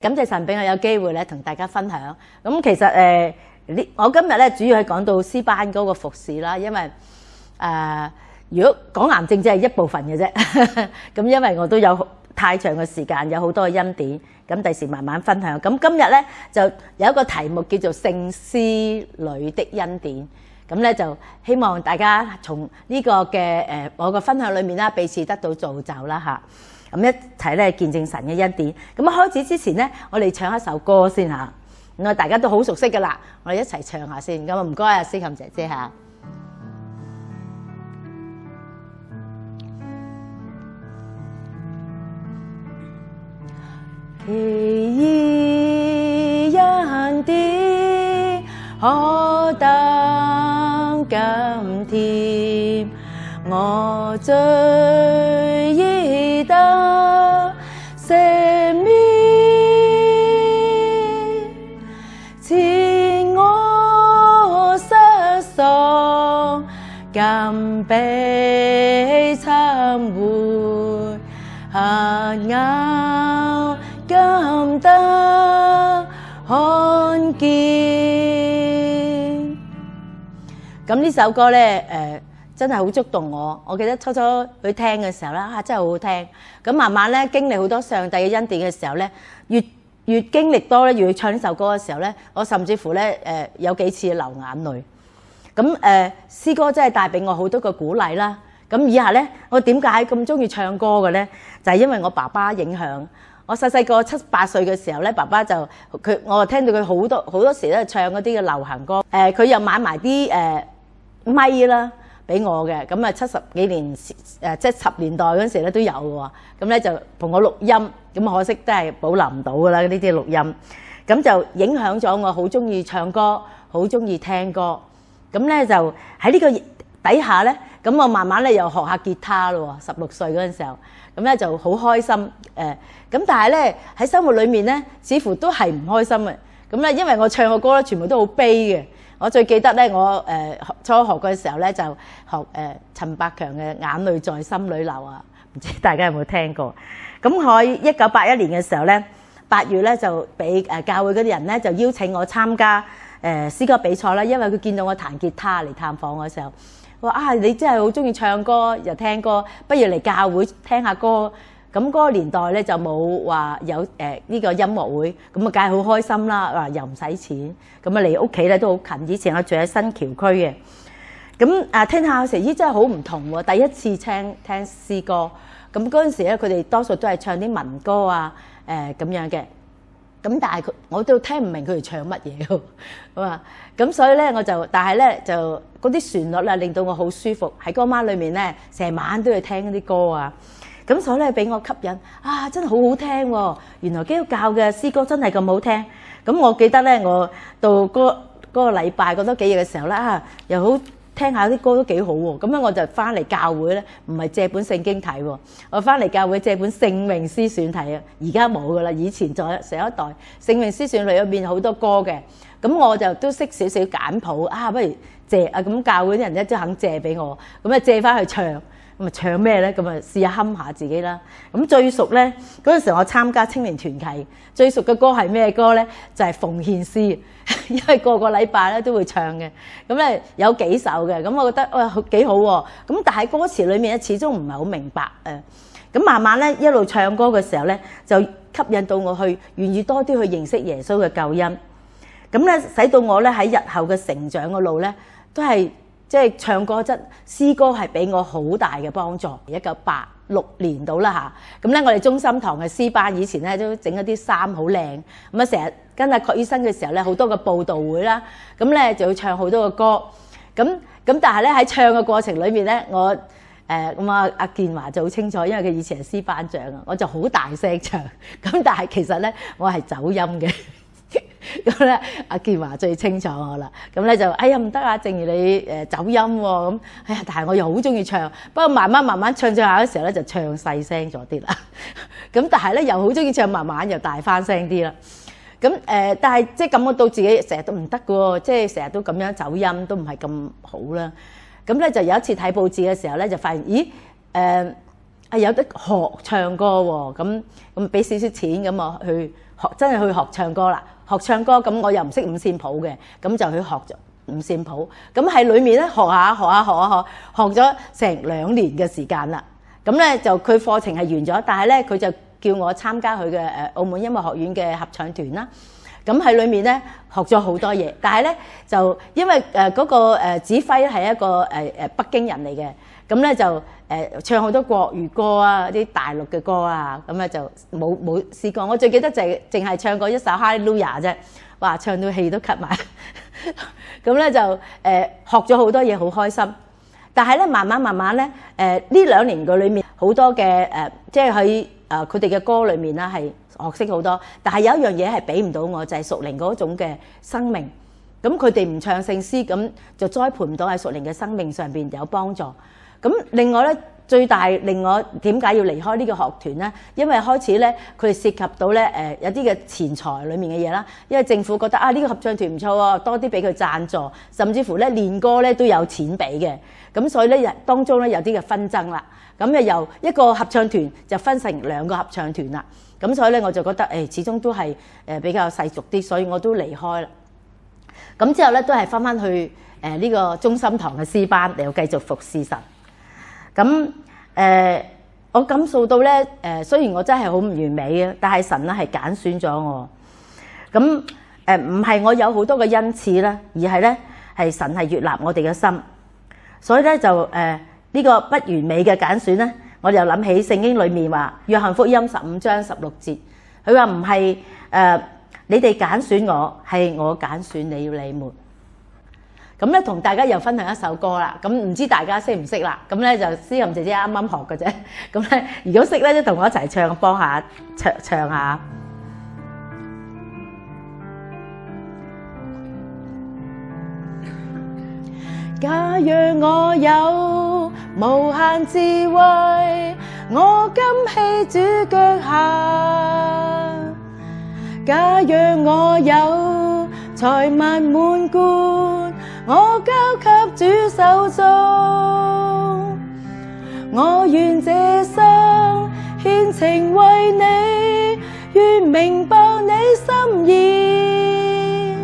感謝神俾我有機會咧同大家分享。咁其實我今日咧主要係講到詩班嗰個服侍啦，因為如果講癌症只係一部分嘅啫。咁因為我都有太長嘅時間，有好多嘅恩典，咁第時慢慢分享。咁今日咧就有一個題目叫做聖詩裏的恩典。咁咧就希望大家從呢個嘅我嘅分享裏面啦，彼此得到造就啦嚇。咁一齊咧見證神嘅恩典。咁開始之前咧，我哋唱一首歌先嚇。咁大家都好熟悉噶啦，我哋一齊唱下先。咁啊唔該啊，思琴姐姐嚇。奇異恩典何等甘甜，我罪已得赦免，賜我失喪，甘被尋回，黑暗甘得看見。咁呢首歌咧，真係好觸動我。我記得初初去聽嘅時候咧，真係好好聽。咁慢慢咧經歷好多上帝嘅恩典嘅時候咧，越經歷多咧，越唱呢首歌嘅時候咧，我甚至乎咧有幾次流眼淚。咁詩歌真係帶俾我好多個鼓勵啦。咁以下咧，我點解咁中意唱歌嘅咧？就係因為我爸爸影響。我細個7、8歲嘅時候咧，爸爸就我聽到佢好多時咧唱嗰啲嘅流行歌。佢又買埋啲咪啦俾我嘅。咁啊70幾年即係10年代嗰陣時咧都有嘅喎。咁咧就同我錄音，咁可惜都係保留唔到㗎啦，呢啲錄音。咁就影響咗我，好中意唱歌，好中意聽歌。咁咧就喺呢個底下咧，咁我慢慢咧又學下吉他咯喎。16歲嗰陣時候，咁咧就好開心。咁但係咧喺生活裏面咧，似乎都係唔開心嘅。咁咧因為我唱嘅歌咧，全部都好悲嘅。我最記得咧，我初學嘅時候咧，就學陳百強嘅《眼淚在心裏流》啊，唔知大家有冇聽過？咁我1981年嘅時候咧，8月咧就俾教會嗰啲人咧就邀請我參加詩歌比賽啦，因為佢見到我彈吉他嚟探訪我嘅時候，話啊你真係好中意唱歌又聽歌，不如嚟教會聽下歌。咁嗰個年代咧就冇話有呢個音樂會，咁啊梗係好開心啦！話又唔使錢，咁啊離屋企咧都好近。以前我住喺新橋區嘅，咁聽下嘅時候，咦真係好唔同喎！第一次聽詩歌，咁嗰陣時咧佢哋多數都係唱啲民歌啊咁樣嘅，咁但係我都聽唔明佢哋唱乜嘢喎，咁啊咁所以咧但係咧就嗰啲旋律啊令到我好舒服，喺歌媽裏面咧成晚都要聽啲歌啊。咁所以咧俾我吸引啊，真係好好聽喎！原來基督教嘅詩歌真係咁好聽。咁我記得咧，我到嗰個禮拜嗰多幾日嘅時候咧又好聽下啲歌都幾好喎。咁樣我就翻嚟教會咧，唔係借本聖經睇喎，我翻嚟教會借本聖詠詩選睇啊。而家冇噶啦，以前在上一代聖詠詩選裏面好多歌嘅。咁我就都識少少簡譜不如借啊！咁教會啲人咧都肯借俾我，咁啊借翻去唱。咁啊唱咩咧？咁啊試下哼下自己啦。咁最熟咧嗰陣時，我參加青年團契，最熟嘅歌係咩歌咧？就係奉獻詩，因為個禮拜咧都會唱嘅。咁咧有幾首嘅，咁我覺得哇幾好喎。咁但係歌詞裏面咧始終唔係好明白咁慢慢咧一路唱歌嘅時候咧，就吸引到我去願意多啲去認識耶穌嘅救恩。咁咧使到我咧喺日後嘅成長嘅路咧都係。即係唱歌詩歌係俾我好大嘅幫助。1986年到啦嚇，咁咧我哋中心堂嘅詩班以前咧都整一啲衫好靚，咁啊成日跟阿郭醫生嘅時候咧好多個佈道會啦，咁咧就要唱好多個歌，咁但係咧喺唱嘅過程裏面咧，我咁阿建華就好清楚，因為佢以前係詩班長啊，我就好大聲唱，咁但係其實咧我係走音嘅。咁咧，阿建華最清楚我啦。咁咧就，哎呀唔得啊！正如你走音喎，咁哎呀，但係我又好中意唱。不過慢慢唱下嘅時候咧，就唱細聲咗啲啦。咁但係咧又好中意唱，慢慢又大翻聲啲啦。咁但係即係感覺到自己成日都唔得嘅喎，即係成日都咁樣走音，都唔係咁好啦。咁咧就有一次睇報紙嘅時候咧，就發現咦有得學唱歌喎，咁俾少少錢咁啊去學，真係去學唱歌啦。學唱歌咁我又唔識五線譜嘅，咁就去學咗五線譜。咁喺裏面咧學咗成2年嘅時間啦。咁咧就佢課程係完咗，但係咧佢就叫我參加佢嘅澳門音樂學院嘅合唱團啦。咁喺裏面咧學咗好多嘢，但係咧就因為嗰個指揮係一個北京人嚟嘅，咁咧就唱好多國語歌啊，啲大陸嘅歌啊，咁咧就冇試過。我最記得就係淨係唱過一首《哈利路亞》啫，哇！唱到氣都咳埋。咁咧就學咗好多嘢，好開心。但係咧慢慢咧呢2年嘅裏面好多嘅即係喺佢哋嘅歌裏面啦，係學識好多。但係有一樣嘢係俾唔到我，就係屬靈嗰種嘅生命。咁佢哋唔唱聖詩，咁就栽培唔到喺屬靈嘅生命上邊有幫助。咁另外咧，最大令我點解要離開呢個學團咧？因為開始咧，佢哋涉及到咧有啲嘅錢財裡面嘅嘢啦。因為政府覺得呢個合唱團唔錯喎，多啲俾佢贊助，甚至乎咧練歌咧都有錢俾嘅。咁所以咧當中咧有啲嘅紛爭啦。咁由一個合唱團就分成2個合唱團啦。咁所以咧我就覺得始終都係比較世俗啲，所以我都離開啦。咁之後咧都係翻去呢個中心堂嘅詩班嚟繼續服侍神。咁我感受到咧雖然我真係好唔完美啊，但係神咧係揀選咗我。咁唔係我有好多嘅恩賜啦，而係咧係神係悅納我哋嘅心。所以咧就呢個不完美嘅揀選咧，我就諗起聖經裏面話約翰福音15章16節，佢話唔係你哋揀選我，係我揀選你們。咁咧同大家又分享一首歌啦。咁唔知大家識唔識啦？咁咧就思琴姐姐啱啱學嘅啫。咁咧如果識咧，就同我一齊唱，幫下唱下。假若我有無限智慧，我今起主腳下。假若我有財物滿貫，我交給主手中。我願這生獻情為你，願明白你心意，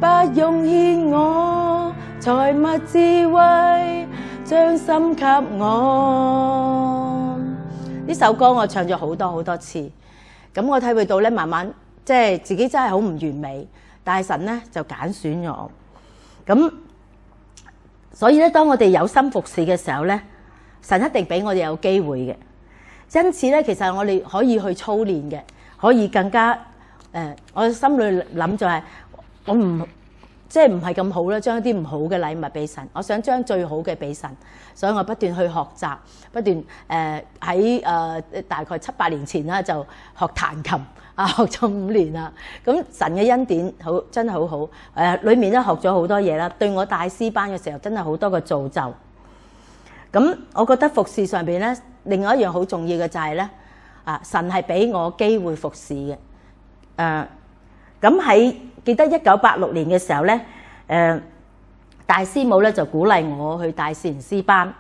不用獻我財物智慧，將心給我。呢首歌我唱咗好多次，咁我體會到咧，慢慢即係自己真係好唔完美，但係神咧就揀選我。咁所以咧，當我哋有心服侍嘅時候咧，神一定俾我哋有機會嘅。因此咧，其實我哋可以去操練嘅，可以更加我心裏諗就係我唔即係唔係咁好啦，將一啲唔好嘅禮物俾神，我想將最好嘅俾神，所以我不斷去學習，不斷喺大概7、8年前啦就學彈琴啊，學咗5年啦。咁神嘅恩典好真係好好，裏面都學咗好多嘢啦。對我帶詩班嘅時候，真係好多個造就。咁我覺得服侍上邊咧，另外一樣好重要嘅就係咧，神係俾我機會服侍嘅。咁喺記得1986年嘅時候咧，大師母咧就鼓勵我去帶少年詩班。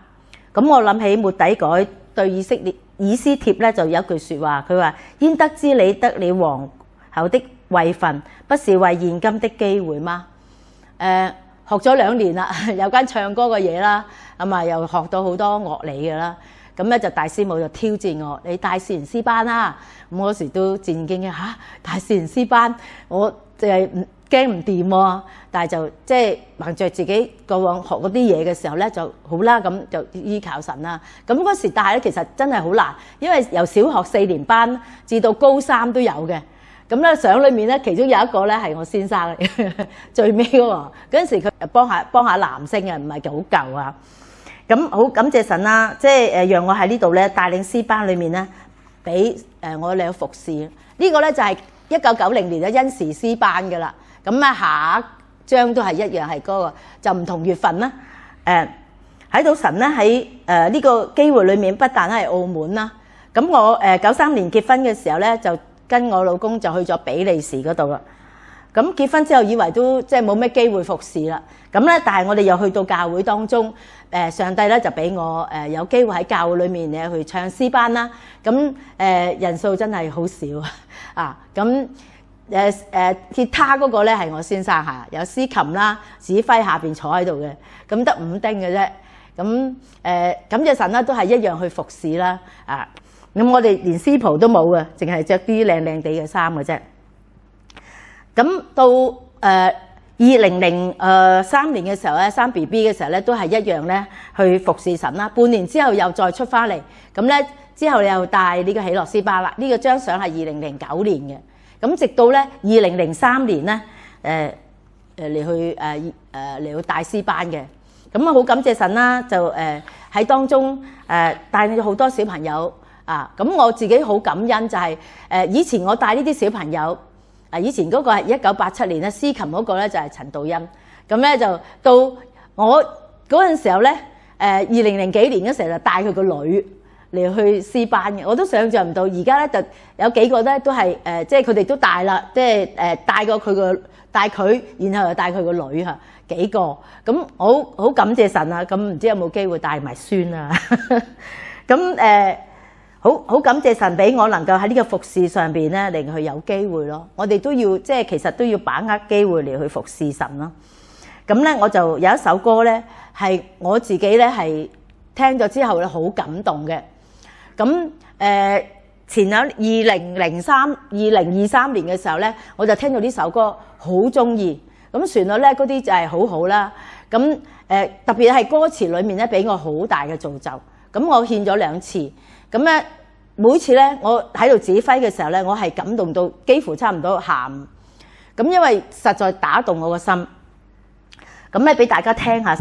咁我諗起末底改對以斯帖咧就有一句説話，佢話：焉得知你得了皇后的位份，不是為現今的機會嗎？學咗2年啦，有關唱歌嘅嘢啦，咁啊又學到好多樂理嘅啦。咁咧就大師母就挑戰我：你帶少年詩班啦！咁嗰時都戰兢嘅嚇，帶少年詩班，我就係驚唔掂喎。但係就即係憑著自己過往學嗰啲嘢嘅時候咧，就好啦，咁就依靠神啦。咁嗰時帶咧其實真係好難，因為由小學4年班至到高3都有嘅。咁咧相裏面咧，其中有一個咧係我先生嚟，最尾嗰個嗰陣時佢幫下男聲啊，唔係好舊啊。咁好感謝神啦，即係讓我喺呢度咧帶領詩班裏面咧，俾我哋去服侍。呢個咧就係1990年嘅恩時詩班嘅啦。咁啊下一章都係一樣係嗰個，就唔同月份啦。喺到神咧喺呢個機會裏面，不但係澳門啦。咁我93年結婚嘅時候咧，就跟我老公就去咗比利時嗰度啦。咁結婚之後以為都即係冇咩機會服侍啦。咁咧，但係我哋又去到教會當中，上帝咧就俾我有機會喺教會裏面咧去唱詩班啦。咁人數真係好少啊！咁吉他嗰個咧係我先生嚇，有司琴啦，指揮下邊坐喺度嘅，咁得5丁嘅啫。咁感謝神啦，都係一樣去服侍啦。啊，咁我哋連師袍都冇嘅，淨係着啲靚靚地嘅衫嘅啫。咁到2003年嘅時候咧，生 BB 嘅時候咧，都係一樣咧去服侍神啦。半年之後又再出翻嚟，咁咧之後又帶呢個喜樂詩班啦。呢個張相係2009年嘅。咁直到咧2003年咧，嚟去帶詩班嘅。咁啊好感謝神啦，就喺當中帶咗好多小朋友啊。咁我自己好感恩就係以前我帶呢啲小朋友。以前嗰個係1987年咧，司琴嗰個咧就係陳道欣，咁咧就到我嗰陣時候咧，2000幾年嗰時候就帶佢個女嚟去詩班嘅，我都想像唔到，而家咧就有幾個咧都係即係佢哋都大啦，即係帶佢，然後又帶佢個女嚇幾個，咁好感謝神啊！咁唔知有冇機會帶埋孫啊？咁好感謝神俾我能夠喺呢個服侍上邊咧，令佢有機會咯。我哋都要即係其實都要把握機會嚟去服侍神咯。咁咧我就有一首歌咧，係我自己咧係聽咗之後咧好感動嘅。咁前有2023年嘅時候咧，我就聽到呢首歌好中意。咁旋律咧嗰啲就係好好啦。咁特別係歌詞裡面咧俾我好大嘅造就。咁我獻咗2次。咁咧，每次咧，我喺度指揮嘅時候咧，我係感動到幾乎差唔多喊。咁因為實在打動我個心。咁咧，俾大家聽下。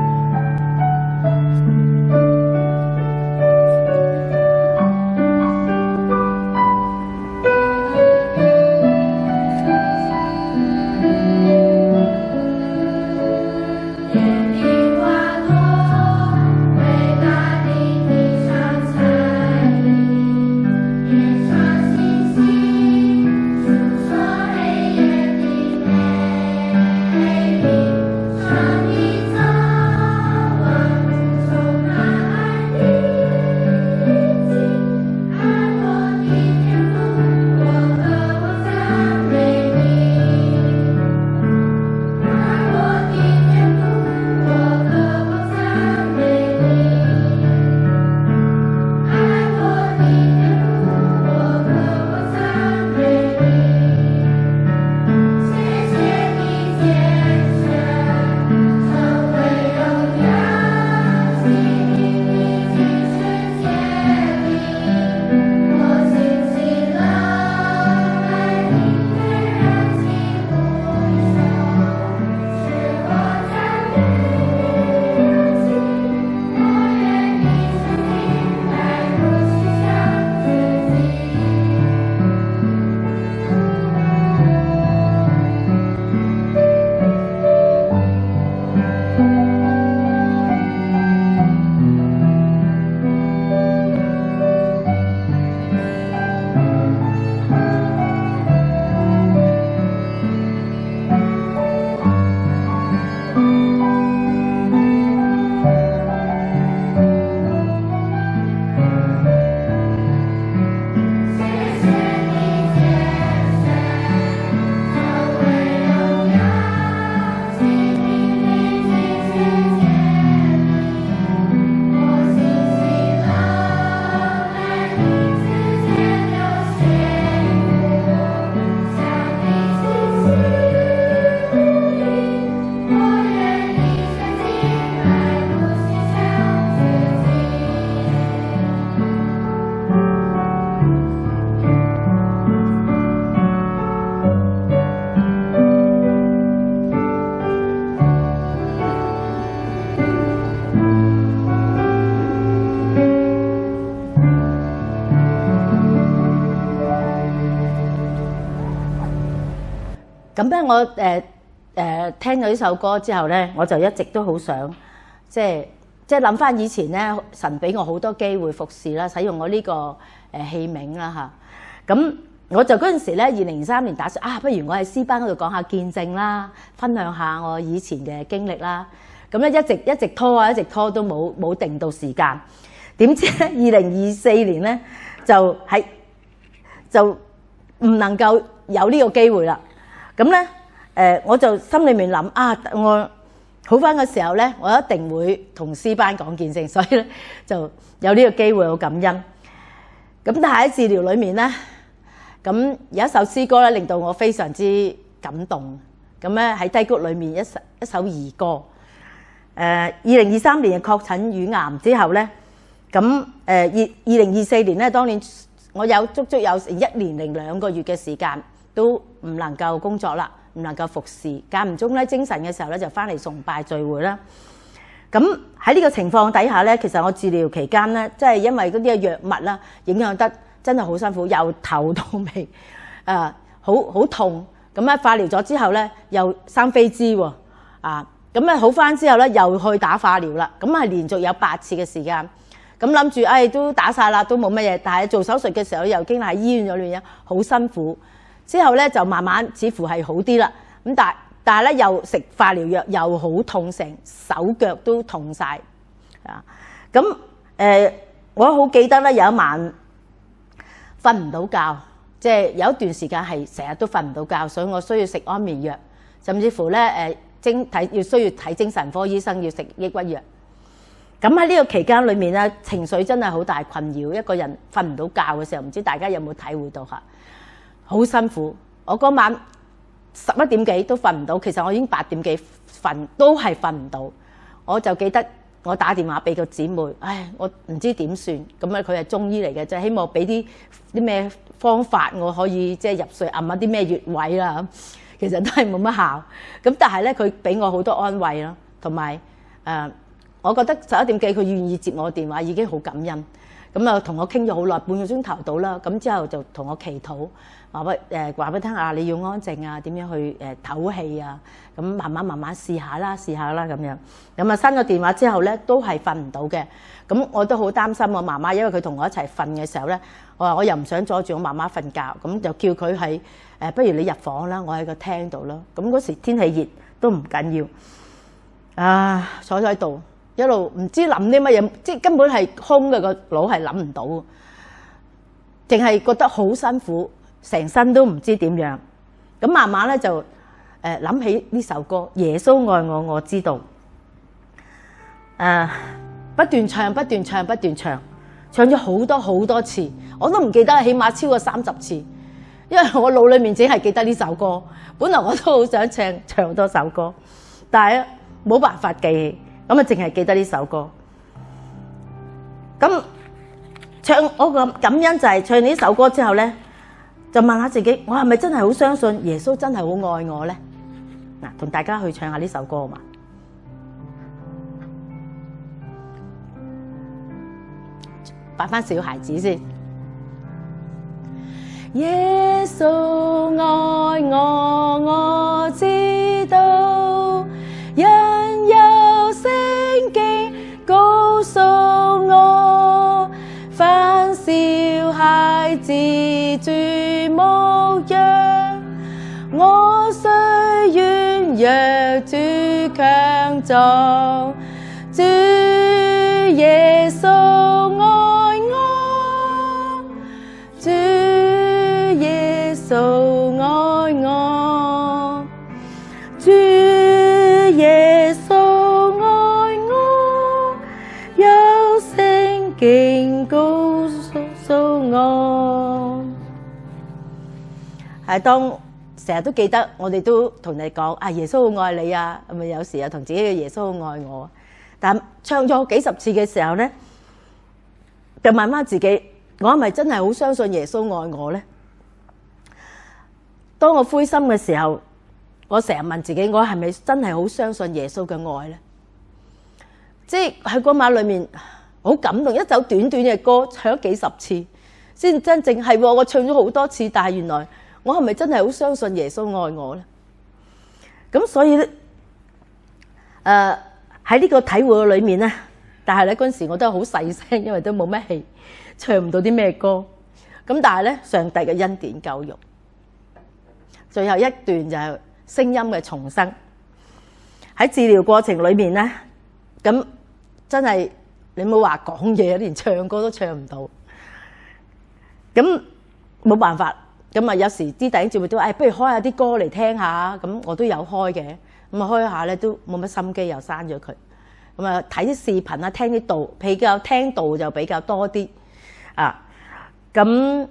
咁咧我聽到呢首歌之後咧，我就一直都好想即係諗翻以前咧，神俾我好多機會服侍啦，使用我呢個器皿啦嚇。咁我就嗰陣時咧，2023年打算不如我喺詩班嗰度講下見證啦，分享下我以前嘅經歷啦。咁咧一直拖都冇定到時間。點知咧2024年咧就唔能夠有呢個機會啦。咁咧我就心裏面諗我好返嘅時候咧，我一定會同詩班講見證，所以咧就有呢個機會，好感恩。咁但係喺治療裏面咧，咁有一首詩歌咧令到我非常之感動。咁咧喺低谷裏面一首兒歌。2023年嘅確診乳癌之後咧，咁2024年咧，當年我有足有1年零2個月嘅時間都唔能夠工作啦，唔能夠服侍，間唔中咧精神嘅時候咧就翻嚟崇拜聚會啦。咁喺呢個情況底下咧，其實我治療期間咧，即係因為嗰啲藥物啦，影響得真係好辛苦，由頭到尾好痛。咁咧化療咗之後咧，又生飛滋喎，咁咧好翻之後咧，又去打化療啦。咁係連續有8次嘅時間。咁諗住都打晒啦，都冇乜嘢。但係做手術嘅時候又經歷喺醫院裏面好辛苦。之後咧就慢慢似乎係好啲啦。咁但係咧又食化療藥又好痛，成手腳都痛晒。咁我好記得咧有一晚瞓唔到覺，即係有一段時間係成日都瞓唔到覺，所以我需要食安眠藥，甚至乎咧需要睇精神科醫生，要食抑鬱藥。咁喺呢個期間裏面咧，情緒真係好大困擾。一個人瞓唔到覺嘅時候，唔知大家有冇體會到嚇？好辛苦。我嗰晚11點幾都瞓唔到，其實我已經8點幾瞓，都係瞓唔到。我就記得我打電話俾個姊妹，我唔知點算。咁咧佢係中醫嚟嘅，就希望俾啲咩方法我可以即係入睡，按一啲咩穴位啦。其實都係冇乜效。咁但係咧佢俾我好多安慰咯，同埋我覺得11點幾佢願意接我電話已經好感恩。咁啊同我傾咗好耐，半個鐘頭到啦。咁之後就同我祈禱，話俾聽你要安靜啊，點樣去唞氣啊。咁慢慢試下啦咁樣。咁啊閂咗電話之後咧，都係瞓唔到嘅。咁我都好擔心我媽媽，因為佢同我一齊瞓嘅時候咧，我話我又唔想阻住我媽媽瞓覺，咁就叫佢喺不如你入房啦，我喺個廳度啦。咁嗰時天氣熱都唔緊要，坐咗喺度。一路唔知諗啲乜嘢，即係根本係空嘅，個腦係諗唔到，淨係覺得好辛苦，成身都唔知點樣。咁慢慢咧就諗起呢首歌《耶穌愛我我知道》，不斷唱，唱咗好多次，我都唔記得，起碼超過30次，因為我腦裡面只係記得呢首歌。本來我都好想唱多首歌，但係冇辦法記起。咁啊，淨係記得呢首歌。咁唱我個感恩就係唱呢首歌之後咧，就問下自己，我係咪真係好相信耶穌真係好愛我咧？嗱，同大家去唱下呢首歌嘛。扮返小孩子先。耶穌愛我，我知道。人有聖經告訴我，凡小孩子主牧養，我雖軟弱，主強壯，主耶穌愛我，主耶穌愛我，主耶穌愛我，有聖經告訴我。係當成日都記得，我哋都同你講耶穌好愛你啊，係咪有時又同自己嘅耶穌好愛我？但唱咗幾十次嘅時候咧，就問翻自己，我係咪真係好相信耶穌愛我咧？當我灰心嘅時候，我成日問自己，我係咪真係好相信耶穌嘅愛呢？即係喺嗰晚裏面好感動，一首短短嘅歌唱咗幾十次，先真正係我唱咗好多次，但係原來我係咪真係好相信耶穌愛我呢？咁所以咧，喺呢個體會裏面咧，但係咧嗰陣時我都好細聲，因為都冇乜氣，唱唔到啲咩歌。咁但係咧，上帝嘅恩典夠用。最後一段就係聲音嘅重生。喺治療過程裏面咧，咁真係你冇話講嘢，連唱歌都唱唔到。咁冇辦法，咁啊有時啲弟兄姊妹都話，不如開下啲歌嚟聽下。咁我都有開嘅，咁啊開下咧都冇乜心機，又刪咗佢。咁啊睇啲視頻啊，聽啲道，比較聽道就比較多啲啊。咁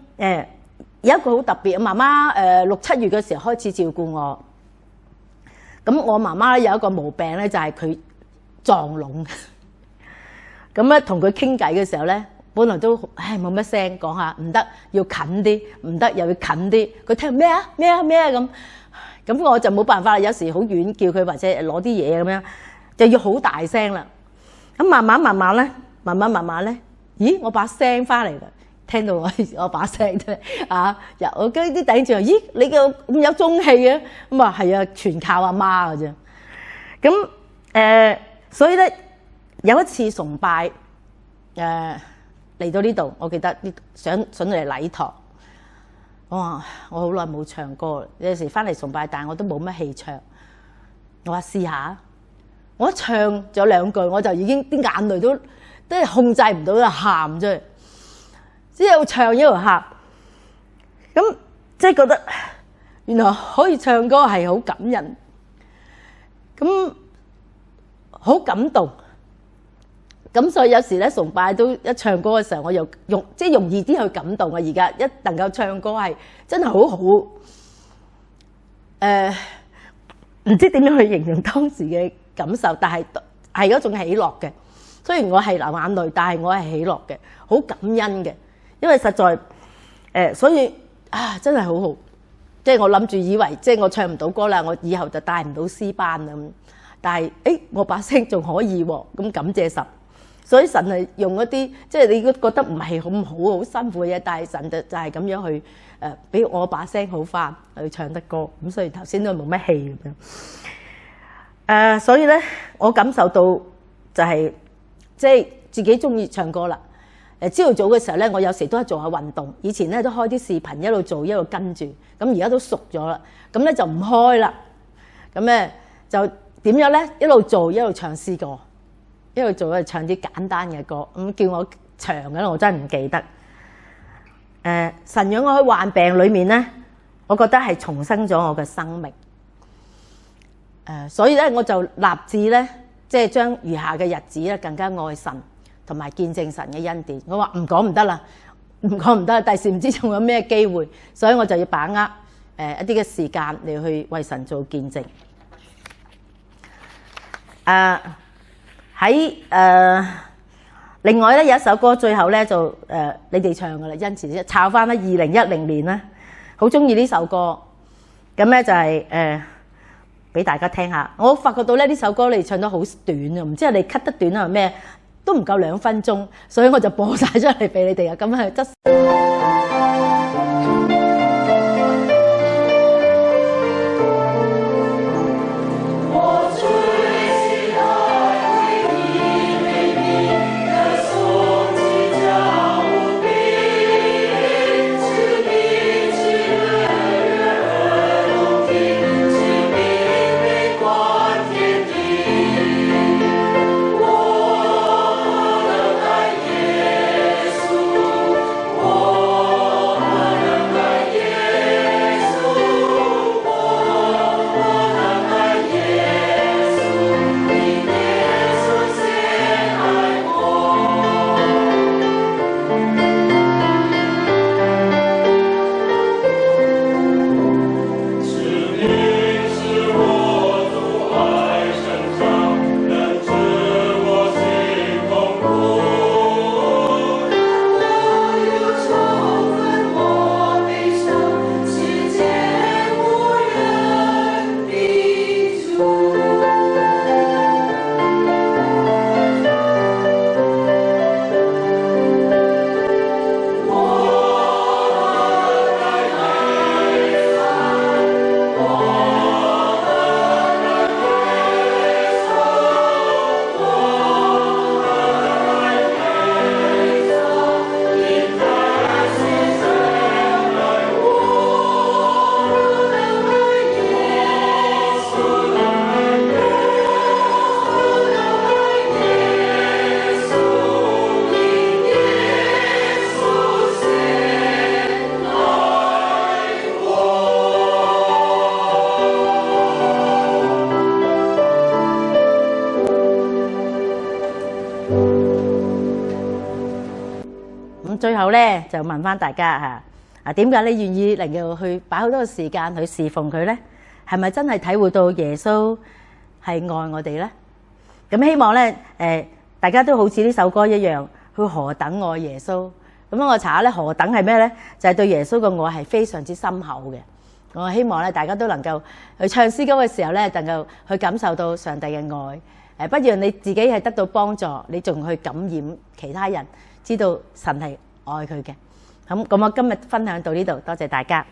有一個好特別，媽媽6、7月嘅時候開始照顧我。咁我媽媽咧有一個毛病咧，就係佢撞聾。咁咧同佢傾偈嘅時候咧，本來都冇乜聲講下，唔得要近啲，唔得又要近啲。佢聽咩啊咩啊咩啊咁，咁我就冇辦法啦。有時好遠叫佢或者攞啲嘢咁樣，就要好大聲啦。咁慢慢咧，咦我把聲翻嚟啦。聽到我把聲啫啊！我跟啲弟兄就話：咦，你咁有中氣嘅？咁啊係啊，全靠阿媽嘅啫。咁所以咧有一次崇拜嚟到呢度，我記得想嚟禮堂。我話我好耐冇唱歌啦，有時翻嚟崇拜，但係我都冇乜氣唱。我話試下，我一唱咗2句，我就已經啲眼淚都係控制唔到，就喊出嚟。一路唱一路喊，咁即係覺得原來可以唱歌係好感人，咁好感動。咁所以有時咧崇拜都一唱歌嘅時候，我又即係容易啲去感動啊！而家一能夠唱歌係真係好好，唔知點樣去形容當時嘅感受，但係嗰種喜樂嘅。雖然我係流眼淚，但係我係喜樂嘅，好感恩嘅。因為實在所以真係好好，即係我諗住以為即係我唱唔到歌啦，我以後就帶唔到詩班啦咁。但係我把聲仲可以喎，咁感謝神。所以神係用一啲即係你覺得唔係咁好好辛苦嘅嘢，但係神就係咁樣去俾我把聲好返去唱得歌。咁所以頭先都冇乜氣咁樣。所以咧我感受到就係即係自己中意唱歌啦。朝頭早嘅時候咧，我有時都係做下運動。以前咧都開啲視頻，一路做一路跟住。咁而家都熟咗啦，咁咧就唔開啦。咁咧就點樣咧？一路做一路唱詩歌，一路做一路唱啲簡單嘅歌。咁叫我長嘅咧，我真係唔記得。神讓我喺患病裏面咧，我覺得係重生咗我嘅生命。所以咧我就立志咧，即係將餘下嘅日子咧更加愛神。同埋見證神嘅恩典，我話唔講唔得啦，唔講唔得，第時唔知仲有咩機會，所以我就要把握一啲嘅時間嚟去為神做見證。另外咧有一首歌，最後咧就你哋唱噶啦，恩慈抄翻啦，2010年啦，好中意呢首歌，咁咧就係俾大家聽下。我發覺到咧呢首歌你唱得好短啊，唔知係你 cut 得短啊咩？都唔夠2分鐘，所以我就播晒出嚟俾你哋啊！咁係質。我最後咧就問翻大家嚇，點解你願意能夠去擺好多嘅時間去侍奉佢咧？係咪真係體會到耶穌係愛我哋咧？咁希望咧大家都好似呢首歌一樣，去何等愛耶穌。咁我查下咧，何等係咩咧？就係對耶穌嘅愛係非常之深厚嘅。我希望咧大家都能夠去唱詩歌嘅時候咧，能夠去感受到上帝嘅愛。不讓你自己係得到幫助，你仲去感染其他人，知道神係愛佢嘅。咁我今日分享到呢度，多謝大家。